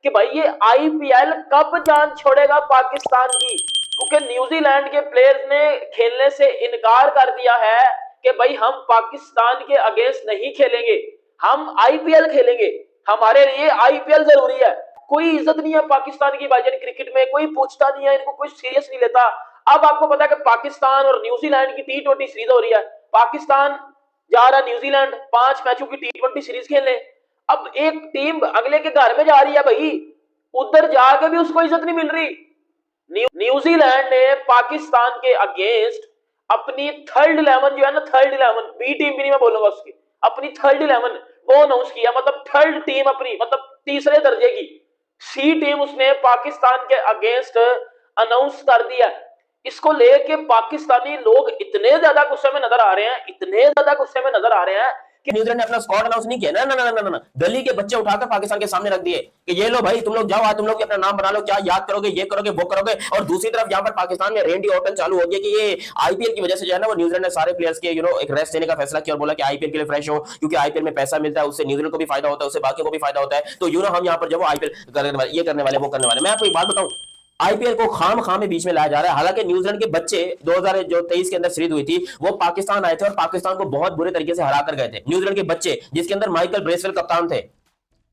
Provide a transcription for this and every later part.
कि भाई ये आईपीएल कब जान छोड़ेगा पाकिस्तान की, क्योंकि न्यूजीलैंड के प्लेयर्स ने खेलने से इनकार कर दिया है कि भाई हम पाकिस्तान के अगेंस्ट नहीं खेलेंगे, हम आईपीएल खेलेंगे, हमारे लिए आईपीएल जरूरी है। कोई इज्जत नहीं है पाकिस्तान की भाईजान, क्रिकेट में कोई पूछता नहीं है, इनको कोई सीरियस नहीं लेता। अब आपको पता है कि पाकिस्तान और न्यूजीलैंड की T20 सीरीज हो रही है, पाकिस्तान जा रहा है न्यूजीलैंड 5 मैचों की T20 सीरीज खेलने। अब एक टीम अगले के घर में जा रही है भाई, उधर जाके भी उसको इज्जत नहीं मिल रही। न्यूजीलैंड ने पाकिस्तान के अगेंस्ट अपनी थर्ड 11 जो है ना, थर्ड 11 बी टीम भी नहीं मैं बोलूंगा उसकी, अपनी थर्ड 11 वो अनाउंस किया, मतलब थर्ड टीम अपनी, मतलब तीसरे दर्जे की सी टीम उसने पाकिस्तान के अगेंस्ट अनाउंस कर दिया। इसको लेके पाकिस्तानी लोग इतने ज्यादा गुस्से में नजर आ रहे हैं, इतने ज्यादा गुस्से में नजर आ रहे हैं कि न्यूजीलैंड ने अपना स्क्वाड अनाउंस नहीं किया ना ना ना ना ना, गली के बच्चे उठाकर पाकिस्तान के सामने रख दिए कि ये लो भाई तुम लोग जाओ, आज तुम लोग अपना नाम बना लो, क्या याद करोगे, ये करोगे वो करोगे। और दूसरी तरफ यहाँ पर पाकिस्तान में रेंडी ऑर्टन चालू हो गया कि ये आईपीएल की वजह से जो है ना वो न्यूजीलैंड ने सारे प्लेयर्स के एक रेस्ट देने का फैसला किया और बोला कि आईपीएल के लिए फ्रेश हो, क्योंकि आईपीएल में पैसा मिलता है, उससे न्यूजीलैंड को भी फायदा होता है, उससे बाकी को भी फायदा होता है। तो हम यहाँ पर जब आईपीएल करने वाले, ये करने वाले, वो करने वाले। मैं आपको एक बात बताऊं, आईपीएल को खाम में बीच में लाया जा रहा है। हालांकि न्यूजीलैंड के बच्चे 2023 के अंदर सीरीज हुई थी, वो पाकिस्तान आए थे और पाकिस्तान को बहुत बुरे तरीके से हरा कर गए थे। न्यूजीलैंड के बच्चे जिसके अंदर माइकल ब्रेसवेल कप्तान थे,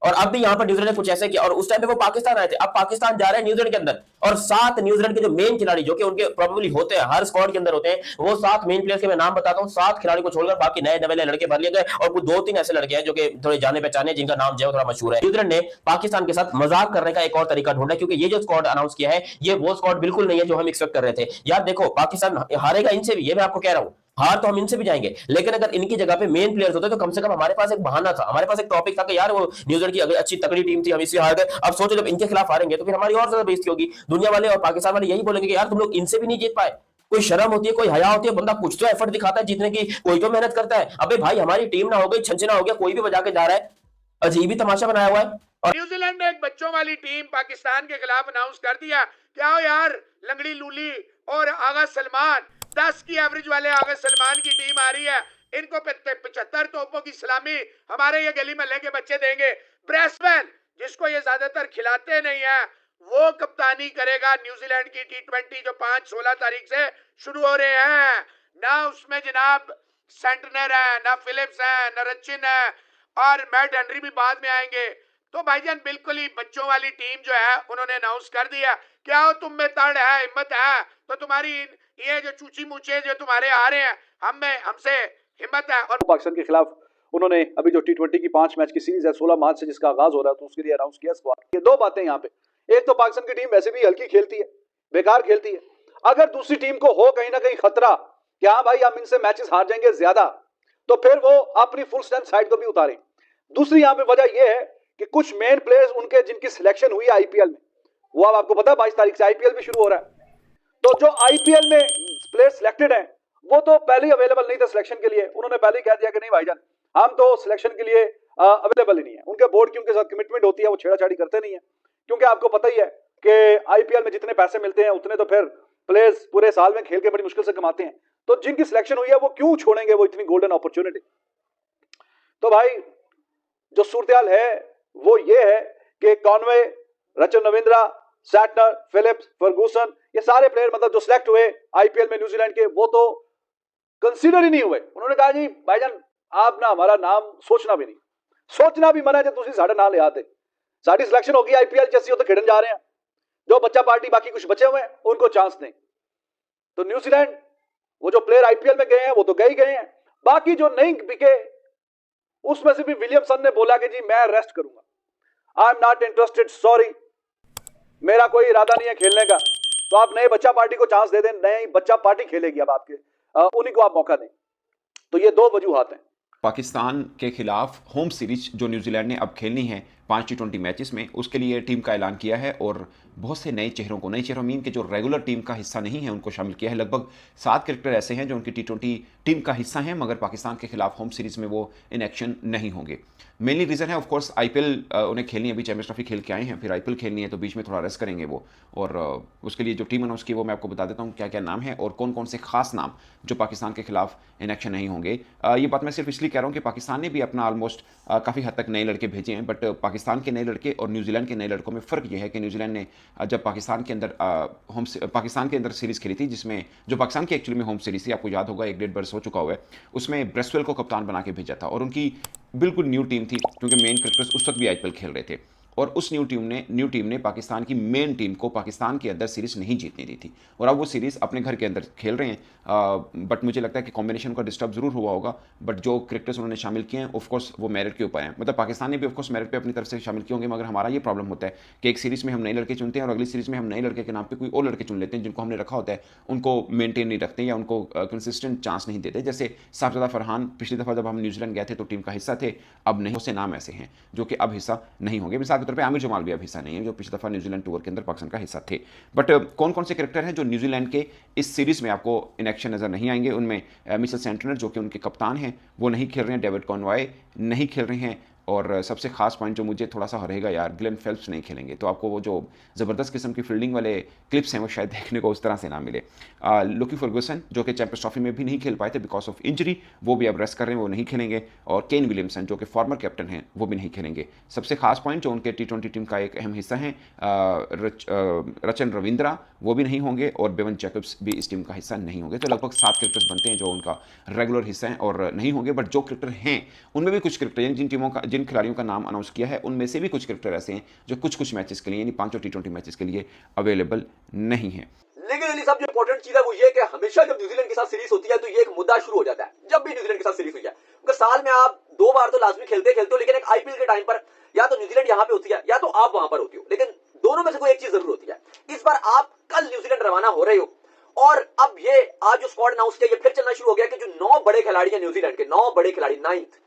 और अब भी यहां पर न्यूजीलैंड ने कुछ ऐसे किया, और उस टाइम पे वो पाकिस्तान आए थे। अब पाकिस्तान जा रहे हैं न्यूजीलैंड के अंदर, और 7 न्यूजीलैंड के जो मेन खिलाड़ी, जो कि उनके प्रोबेबली होते हैं, हर स्क्वाड के अंदर होते हैं, वो 7 मेन प्लेयर्स के मैं नाम बताता हूं। 7 खिलाड़ी को छोड़कर बाकी नए नवेले लड़के भर लिए गए, और कुछ 2-3 ऐसे लड़के हैं जो कि थोड़े जाने पहचाने, जिनका नाम जो है थोड़ा मशहूर है। न्यूजीलैंड ने पाकिस्तान के साथ मजाक करने का एक और तरीका ढूंढा, क्योंकि ये जो स्क्वाड अनाउंस किया है, ये वो स्क्वाड बिल्कुल नहीं है जो हम एक्सपेक्ट कर रहे थे। यार देखो, पाकिस्तान हारेगा इनसे भी, ये मैं आपको कह रहा हूं, हार तो हम इनसे भी जाएंगे, लेकिन अगर इनकी जगह पे मेन प्लेयर्स होते तो कम से कम हमारे पास एक बहाना था, हमारे पास एक टॉपिक था कि यार वो न्यूजीलैंड की अच्छी तगड़ी टीम थी, हम इससे हार गए। अब सोचो जब इनके खिलाफ हारेंगे तो फिर हमारी और ज्यादा बेइज्जती होगी। दुनिया वाले और पाकिस्तान वाले यही बोलेंगे कि यार तुम लोग इनसे भी नहीं जीत पाए। कोई शर्म होती है, कोई हया होती है, बंदा कुछ तो एफर्ट दिखाता है जीतने की, कोई तो मेहनत करता है। अबे भाई हमारी टीम ना हो गई, छंछना हो गया, कोई भी बजा के जा रहा है, अजीब ही तमाशा बनाया हुआ है। और न्यूजीलैंड ने एक बच्चों वाली टीम पाकिस्तान के खिलाफ अनाउंस कर दिया। क्या हो यार, लंगड़ी लूली और आगा सलमान, 10 की एवरेज वाले आगा सलमान की टीम आ रही है, इनको 75 तोपों की सलामी हमारे ये गली महल्ले के बच्चे देंगे। ब्रेसवेल, जिसको ये ज्यादातर खिलाते नहीं है, वो कप्तानी करेगा न्यूजीलैंड की T20 जो 5-16 तारीख से शुरू हो रहे हैं। ना उसमें जनाब सेंटनर है, ना फिलिप्स है, ना रचिन है, और मैट हेनरी भी बाद में आएंगे। तो भाईजान बिल्कुल ही बच्चों वाली टीम जो है उन्होंने अनाउंस कर दिया। क्या हो तुम में तड़ है, हिम्मत है, तो तुम्हारी ये जो चूची मूचे जो तुम्हारे आ रहे हैं, हमसे हिम्मत है। और पाकिस्तान के खिलाफ उन्होंने अभी जो T20 की 5 मैच की सीरीज है 16 मार्च से जिसका आगाज हो रहा है, तो उसके लिए अनाउंस किया स्क्वाड। ये 2 बातें यहाँ पे, एक तो पाकिस्तान की टीम वैसे भी हल्की खेलती है, बेकार खेलती है। अगर दूसरी टीम को हो कहीं ना कहीं खतरा कि हाँ भाई हम इनसे मैचेस हार जाएंगे ज्यादा, तो फिर वो अपनी फुल स्ट्रेंथ साइड को भी उतारें। दूसरी यहाँ पे वजह यह है कि कुछ मेन प्लेयर्स उनके जिनकी सिलेक्शन हुई है आईपीएल में, वो अब आपको पता है 22 तारीख से आईपीएल भी शुरू हो रहा है, तो जो आईपीएल में प्लेयर सिलेक्टेड हैं वो तो पहले ही अवेलेबल नहीं थे सिलेक्शन के लिए। उन्होंने पहले ही कह दिया कि नहीं भाईजान हम तो सिलेक्शन के लिए अवेलेबल ही नहीं है। उनके बोर्ड की उनके साथ कमिटमेंट होती है, वो छेड़ाछाड़ी करते नहीं है, क्योंकि आपको पता ही है कि आईपीएल में जितने पैसे मिलते हैं उतने तो फिर प्लेयर्स पूरे साल में खेल के बड़ी मुश्किल से कमाते हैं। तो जिनकी सिलेक्शन हुई है वो क्यों छोड़ेंगे वो इतनी गोल्डन अपॉर्चुनिटी। तो भाई जो सूरत है वो ये है कि Conway, Rachin Ravindra, Santner, Phillips, Ferguson, ये सारे प्लेयर मतलब जो सिलेक्ट हुए आईपीएल में न्यूजीलैंड के, वो तो कंसीडर ही नहीं हुए। उन्होंने कहा जी भाईजान आप ना हमारा नाम सोचना भी नहीं, सोचना भी मना है, तुम साढ़े ना ले आते, साड़ी सिलेक्शन होगी आईपीएल जैसी हो तो खेड़न जा रहे हैं, जो बच्चा पार्टी बाकी कुछ बचे हुए हैं उनको चांस दें। तो न्यूजीलैंड वो जो प्लेयर आईपीएल में गए हैं वो तो गए ही गए हैं, बाकी जो नहीं बिके उसमें से भी विलियमसन ने बोला कि जी मैं रेस्ट करूंगा, I am not interested, sorry, मेरा कोई इरादा नहीं है खेलने का। तो आप नए बच्चा पार्टी को चांस दे दें, नई बच्चा पार्टी खेलेगी, अब आपके उन्हीं को आप मौका दें। तो ये 2 वजूहात हैं। पाकिस्तान के खिलाफ होम सीरीज जो न्यूजीलैंड ने अब खेलनी है 5 T20 मैचेस में, उसके लिए टीम का ऐलान किया है और बहुत से नए चेहरों मीन के जो रेगुलर टीम का हिस्सा नहीं है उनको शामिल किया है। लगभग 7 क्रिकेटर ऐसे हैं जो उनकी T20 टीम का हिस्सा हैं, मगर पाकिस्तान के खिलाफ होम सीरीज में वो इन एक्शन नहीं होंगे। मेनली रीज़न है ऑफ कोर्स आईपीएल उन्हें खेलनी है, अभी चैंपियंस ट्रॉफी खेल के आए हैं, फिर आईपीएल खेलनी है, तो बीच में थोड़ा रेस्ट करेंगे वो। और उसके लिए जो टीम अनाउंस की वो मैं आपको बता देता हूँ क्या क्या नाम है और कौन कौन से खास नाम जो पाकिस्तान के खिलाफ इन एक्शन नहीं होंगे। ये बात मैं सिर्फ इसलिए कह रहा हूँ कि पाकिस्तान ने भी अपना ऑलमोस्ट काफ़ी हद तक नए लड़के भेजे हैं, बट पाकिस्तान के नए लड़के और न्यूजीलैंड के नए लड़कों में फ़र्क यह है कि न्यूजीलैंड ने जब पाकिस्तान के अंदर सीरीज़ खेली थी, जिसमें जो पाकिस्तान की एक्चुअली में होम सीरीज़ थी, आपको याद होगा 1-1.5 बरस हो चुका हुआ है, उसमें ब्रेसवेल को कप्तान बना के भेजा था और उनकी बिल्कुल न्यू टीम थी क्योंकि मेन क्रिकेटर्स उस वक्त भी आईपीएल खेल रहे थे। और उस न्यू टीम ने पाकिस्तान की मेन टीम को पाकिस्तान के अंदर सीरीज़ नहीं जीतने दी थी और अब वो सीरीज़ अपने घर के अंदर खेल रहे हैं। बट मुझे लगता है कि कॉम्बिनेशन का डिस्टर्ब जरूर हुआ होगा, बट जो क्रिकेटर्स उन्होंने शामिल किए हैं ऑफकोर्स वो मेरिट के ऊपर हैं। मतलब पाकिस्तान ने भी ऑफकोर्स मेरिट पे अपनी तरफ से शामिल किए होंगे, मगर हमारा ये प्रॉब्लम होता है कि एक सीरीज़ में हम नए लड़के चुनते हैं और अगली सीरीज़ में हम नए लड़के के नाम पर कोई और लड़के चुन लेते हैं जिनको हमने रखा होता है, उनको मेनटेन नहीं रखते या उनको कंसिस्टेंट चांस नहीं देते। जैसे साहबजादा फरहान पिछली दफ़ा जब हम न्यूजीलैंड गए थे तो टीम का हिस्सा थे, अब नहीं, उससे नाम ऐसे हैं जो कि अब हिस्सा नहीं होंगे। मिसाल के तौर पर आमिर जमाल भी हिस्सा नहीं है जो पिछली दफा न्यूजीलैंड टूर के अंदर पाकिस्तान का हिस्सा थे। बट कौन कौन से क्रिकेटर हैं जो न्यूजीलैंड के इस सीरीज में आपको इन एक्शन नजर नहीं आएंगे, उनमें मिचेल सेंटनर जो कि उनके कप्तान हैं वो नहीं खेल रहे हैं, डेविड कॉनवॉय नहीं खेल रहे हैं, और सबसे खास पॉइंट जो मुझे थोड़ा सा रहेगा यार, ग्लेन फेल्प्स नहीं खेलेंगे। तो आपको वो जो ज़बरदस्त किस्म की फील्डिंग वाले क्लिप्स हैं वो शायद देखने को उस तरह से ना मिले। लुकी फर्गूसन जो कि चैंपियंस ट्रॉफी में भी नहीं खेल पाए थे बिकॉज ऑफ इंजरी, वो भी अब रेस्ट कर रहे हैं, वो नहीं खेलेंगे। और केन विलियमसन जो कि फॉर्मर कैप्टन हैं वो भी नहीं खेलेंगे। सबसे खास पॉइंट जो उनके T20 टीम का एक अहम हिस्सा है रचन रविंद्रा, वो भी नहीं होंगे और बेवन जैकब्स भी इस टीम का हिस्सा नहीं होंगे। तो लगभग 7 क्रिकेटर्स बनते हैं जो उनका रेगुलर हिस्सा है और नहीं होंगे। बट जो क्रिकेटर हैं उनमें भी कुछ क्रिकेटर जिन खिलाड़ियों का नाम अनाउंस किया है उनमें से भी कुछ क्रिकेटर ऐसे हैं जो कुछ मैचेस के लिए यानी 5 T20 मैचेस के लिए अवेलेबल नहीं है। लेकिन अली साहब जो इंपॉर्टेंट चीज है वो ये कि हमेशा जब न्यूजीलैंड के साथ सीरीज होती है तो ये एक मुद्दा शुरू हो जाता है। जब भी न्यूजीलैंड के साथ सीरीज हुई है, क्योंकि साल में आप 2 बार तो लाजमी खेलते हो, लेकिन एक आईपीएल के टाइम पर या तो न्यूजीलैंड यहाँ पे होती है या तो आप वहां पर होती हो, लेकिन दोनों में से कोई एक चीज जरूर होती है। इस बार आप कल न्यूजीलैंड रवाना हो रहे हो और अब ये आज जो स्क्वाड अनाउंस किया, ये फिर चलना शुरू हो गया कि जो 9 बड़े खिलाड़ी हैं न्यूजीलैंड के, 9 बड़े खिलाड़ी 9th,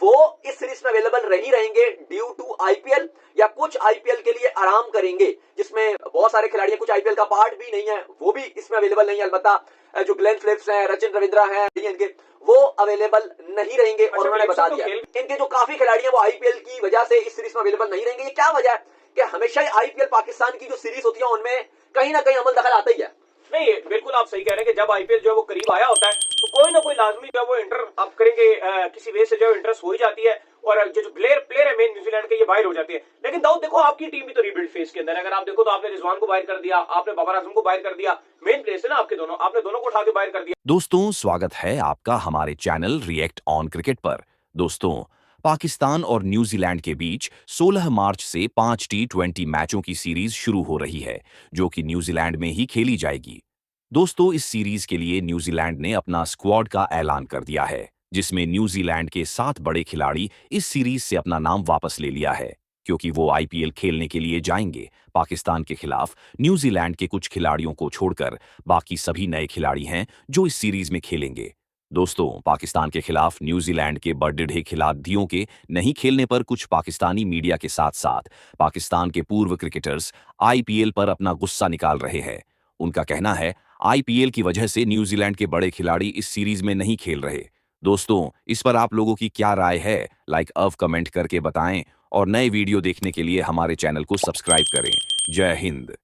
वो इस सीरीज में अवेलेबल नहीं रहेंगे ड्यू टू आईपीएल, या कुछ आईपीएल के लिए आराम करेंगे, जिसमें बहुत सारे खिलाड़ी, कुछ आईपीएल का पार्ट भी नहीं है वो भी इसमें अवेलेबल नहीं है। अलबत्ता जो ग्लेन फिलिप्स हैं, रचिन रविंद्रा हैं, इनके वो अवेलेबल नहीं रहेंगे। और उन्होंने बता दिया इनके जो काफी खिलाड़ी हैं वो आईपीएल की वजह से इस सीरीज में अवेलेबल नहीं रहेंगे। ये क्या वजह है कि हमेशा ही आईपीएल पाकिस्तान की जो सीरीज होती है उनमें कहीं ना कहीं अमल दखल आता ही है। नहीं, बिल्कुल आप सही कह रहे हैं कि जब आईपीएल जो है वो करीब आया होता है तो कोई ना कोई लाजमी जो है वो इंटर आप करेंगे, किसी वे से जो है इंटरेस्ट हो ही जाती है और जो प्लेयर है मेन न्यूजीलैंड के, ये बाहर हो जाती है। लेकिन दाऊद देखो, आपकी टीम भी तो रीबिल्ड फेज के अंदर है। अगर आप देखो तो आपने रिजवान को बाहर कर दिया, आपने बाबर आजम को बाहर कर दिया, मेन प्लेयर्स है ना आपके दोनों, आपने दोनों को उठा के बाहर कर दिया। दोस्तों, स्वागत है आपका हमारे चैनल रिएक्ट ऑन क्रिकेट पर। दोस्तों, पाकिस्तान और न्यूजीलैंड के बीच 16 मार्च से 5 T20 मैचों की सीरीज शुरू हो रही है, जो कि न्यूजीलैंड में ही खेली जाएगी। दोस्तों, इस सीरीज के लिए न्यूजीलैंड ने अपना स्क्वाड का ऐलान कर दिया है, जिसमें न्यूजीलैंड के 7 बड़े खिलाड़ी इस सीरीज से अपना नाम वापस ले लिया है, क्योंकि वो आईपीएल खेलने के लिए जाएंगे। पाकिस्तान के खिलाफ न्यूजीलैंड के कुछ खिलाड़ियों को छोड़कर बाकी सभी नए खिलाड़ी हैं जो इस सीरीज में खेलेंगे। दोस्तों, पाकिस्तान के खिलाफ न्यूजीलैंड के बड़े खिलाड़ियों के नहीं खेलने पर कुछ पाकिस्तानी मीडिया के साथ साथ पाकिस्तान के पूर्व क्रिकेटर्स आईपीएल पर अपना गुस्सा निकाल रहे हैं। उनका कहना है आईपीएल की वजह से न्यूजीलैंड के बड़े खिलाड़ी इस सीरीज में नहीं खेल रहे। दोस्तों, इस पर आप लोगों की क्या राय है? लाइक कमेंट करके बताएं और नए वीडियो देखने के लिए हमारे चैनल को सब्सक्राइब करें। जय हिंद।